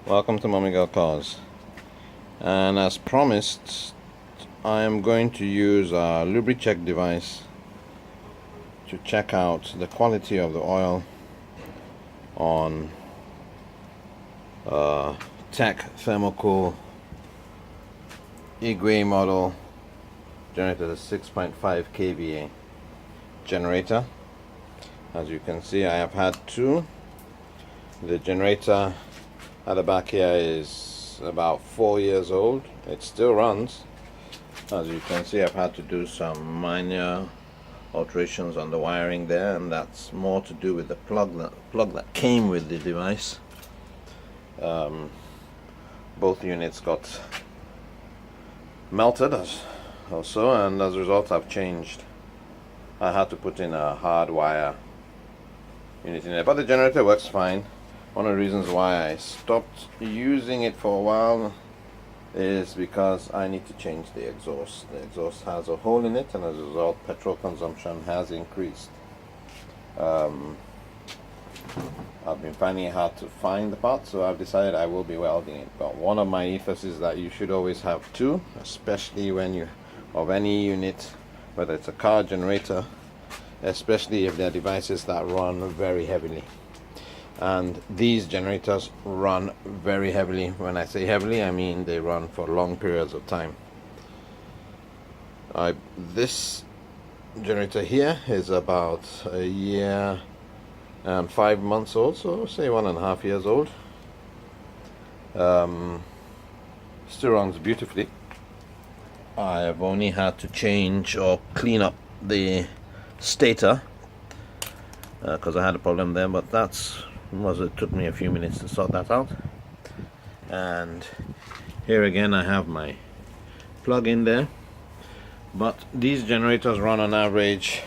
Welcome to Mommy Girl Cars, and as promised I am going to use our LubriCheck device to check out the quality of the oil on Tech Thermocool Igwe model generator, the 6.5 kVA generator. As you can see, I have had two. The generator at the back here is about 4 years old. It still runs. As you can see, I've had to do some minor alterations on the wiring there, and that's more to do with the plug that came with the device. Both units got melted also, and as a result I've changed. I had to put in a hard wire unit in there, but the generator works fine. One of the reasons why I stopped using it for a while is because I need to change the exhaust. The exhaust has a hole in it, and as a result petrol consumption has increased. I've been finding it hard to find the part, so I've decided I will be welding it. But one of my ethos is that you should always have two, especially when you of any unit, whether it's a car generator, especially if they're devices that run very heavily. And these generators run very heavily. When I say heavily, I mean they run for long periods of time. This generator here is about a year and 5 months old, so say 1.5 years old. Still runs beautifully. I have only had to change or clean up the stator because I had a problem there, but it took me a few minutes to sort that out. And here again I have my plug in there. But these generators run on average,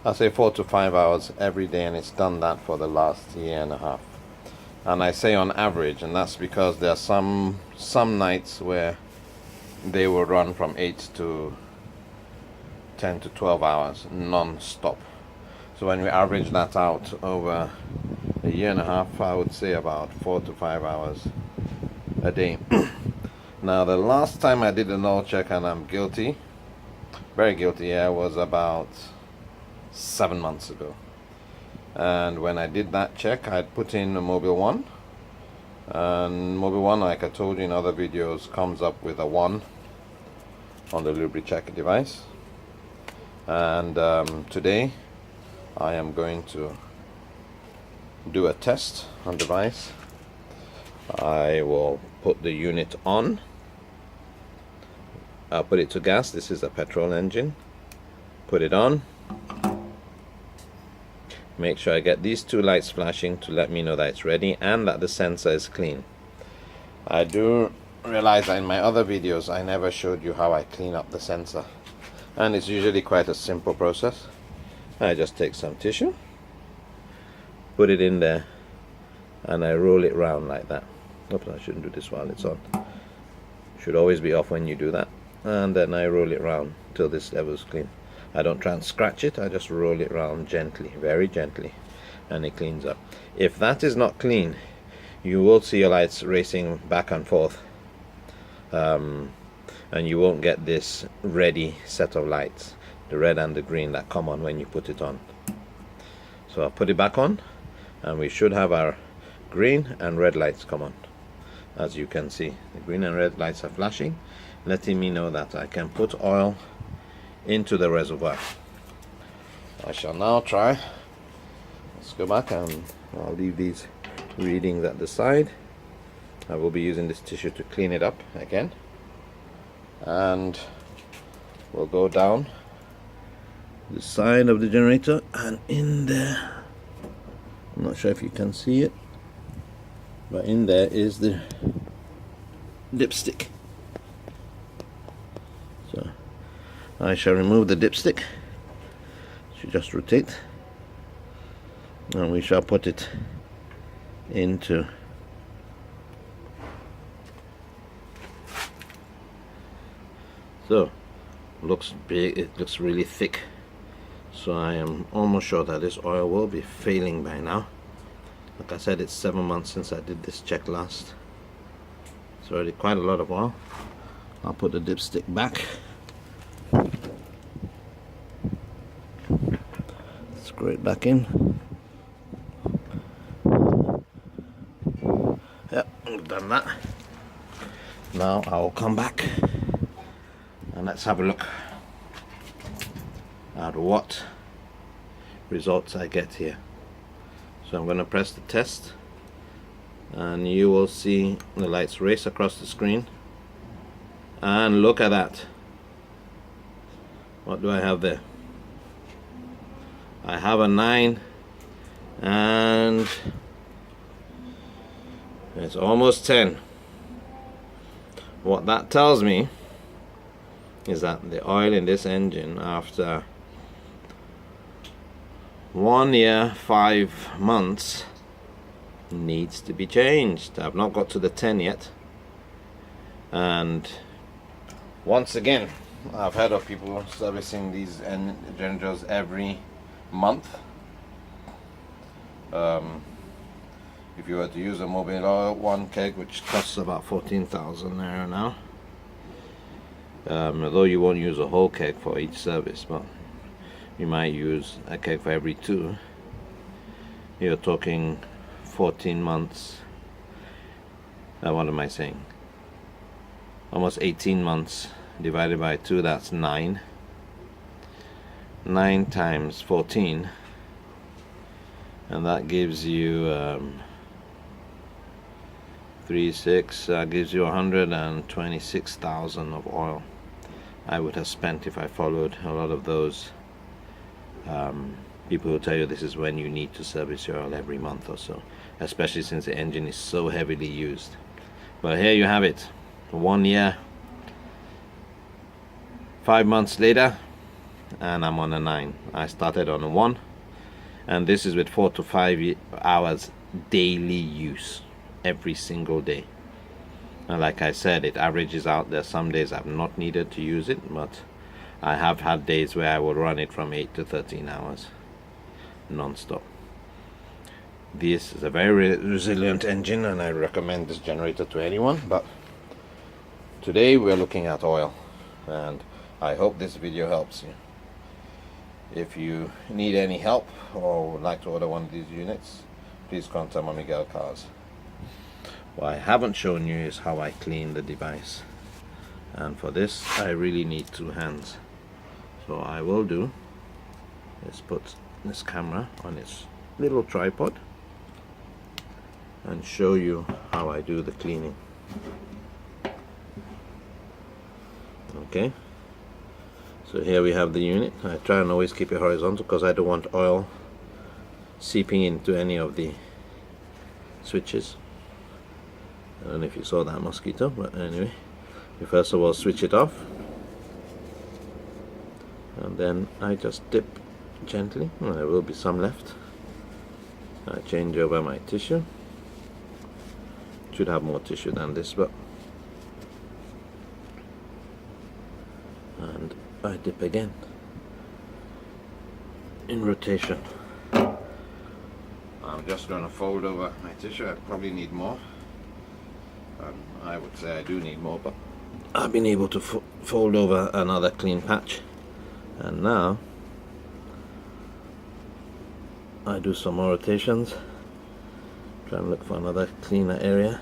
I say 4 to 5 hours every day, and it's done that for the last year and a half. And I say on average, and that's because there are some nights where they will run from 8 to 10 to 12 hours non-stop. So when we average that out over a year and a half, I would say about 4 to 5 hours a day. Now, the last time I did an oil check, and I'm guilty, very guilty, was about 7 months ago. And when I did that check, I'd put in a Mobile 1, and Mobile 1, like I told you in other videos, comes up with a 1 on the LubriCheck device. And today I am going to do a test on device. I will put the unit on. I'll put it to gas. This is a petrol engine. Put it on. Make sure I get these two lights flashing to let me know that it's ready and that the sensor is clean. I do realize that in my other videos I never showed you how I clean up the sensor, and it's usually quite a simple process. I just take some tissue, put it in there, and I roll it round like that. Oops, I shouldn't do this while it's on. Should always be off when you do that. And then I roll it round till this level is clean. I don't try and scratch it, I just roll it round gently, very gently, and it cleans up. If that is not clean, you will see your lights racing back and forth, and you won't get this ready set of lights, the red and the green that come on when you put it on. So I'll put it back on, and we should have our green and red lights come on. As you can see, the green and red lights are flashing, letting me know that I can put oil into the reservoir. I shall now try. Let's go back, and I'll leave these readings at the side. I will be using this tissue to clean it up again, and we'll go down the side of the generator and in there. I'm not sure if you can see it, but in there is the dipstick. So I shall remove the dipstick. Should just rotate, and we shall put it into so looks big, it looks really thick, so I am almost sure that this oil will be failing by now. Like I said, it's 7 months since I did this check last. It's already quite a lot of oil. I'll put the dipstick back. Screw it back in. Yep, we've done that. Now I'll come back and let's have a look at what results I get here. So I'm going to press the test and you will see the lights race across the screen, and look at that. What do I have there? I have a 9 and it's almost 10. What that tells me is that the oil in this engine, after 1 year 5 months, needs to be changed. I've not got to the 10 yet, and once again I've heard of people servicing these generators every month. If you were to use a mobile oil, 1 keg, which costs about 14,000 naira now, although you won't use a whole keg for each service, but you might use a keg for every 2. You're talking 14 months. What am I saying? Almost 18 months divided by 2, that's 9. 9 times 14, and that gives you 36, gives you 126,000 of oil I would have spent if I followed a lot of those people who tell you this is when you need to service your oil every month or so, especially since the engine is so heavily used. But here you have it, 1 year 5 months later, and I'm on a 9. I started on a 1, and this is with 4 to 5 hours daily use every single day. And like I said, it averages out. There some days I've not needed to use it, but I have had days where I will run it from 8 to 13 hours non-stop. This is a very resilient engine, and I recommend this generator to anyone. But today we're looking at oil, and I hope this video helps you. If you need any help or would like to order one of these units, please contact Miguel Cars. What I haven't shown you is how I clean the device, and for this I really need 2 hands. So I will do is put this camera on its little tripod and show you how I do the cleaning. Okay, so here we have the unit. I try and always keep it horizontal because I don't want oil seeping into any of the switches. I don't know if you saw that mosquito, but anyway, you first of all switch it off, and then I just dip gently. Well, there will be some left. I change over my tissue. Should have more tissue than this, but and I dip again in rotation. I'm just going to fold over my tissue. I probably need more. I would say I do need more, but I've been able to fold over another clean patch, and now I do some more rotations, try and look for another cleaner area.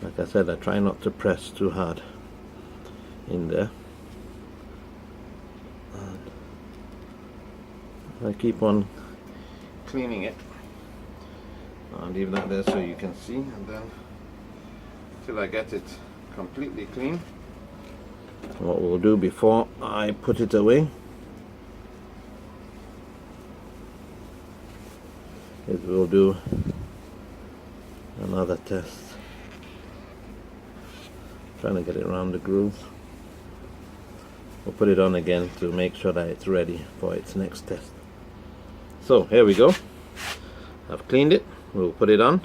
Like I said, I try not to press too hard in there, and I keep on cleaning it. I'll leave that there so you can see, and then till I get it completely clean. What we'll do before I put it away is we'll do another test, trying to get it around the groove. We'll put it on again to make sure that it's ready for its next test. So here we go. I've cleaned it. We'll put it on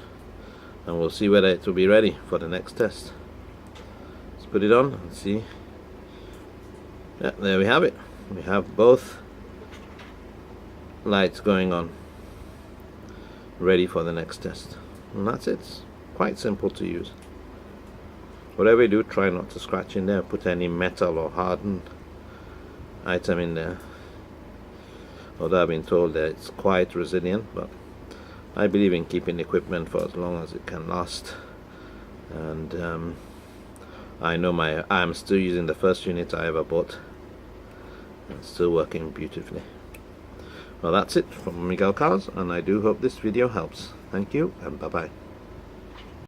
and we'll see whether it will be ready for the next test. Let's put it on and see. Yeah, there we have it. We have both lights going on, ready for the next test. And that's it. It's quite simple to use. Whatever you do, try not to scratch in there, put any metal or hardened item in there. Although I've been told that it's quite resilient, but I believe in keeping equipment for as long as it can last. And I know I'm still using the first unit I ever bought. It's still working beautifully. Well, that's it from Miguel Cars, and I do hope this video helps. Thank you, and bye bye.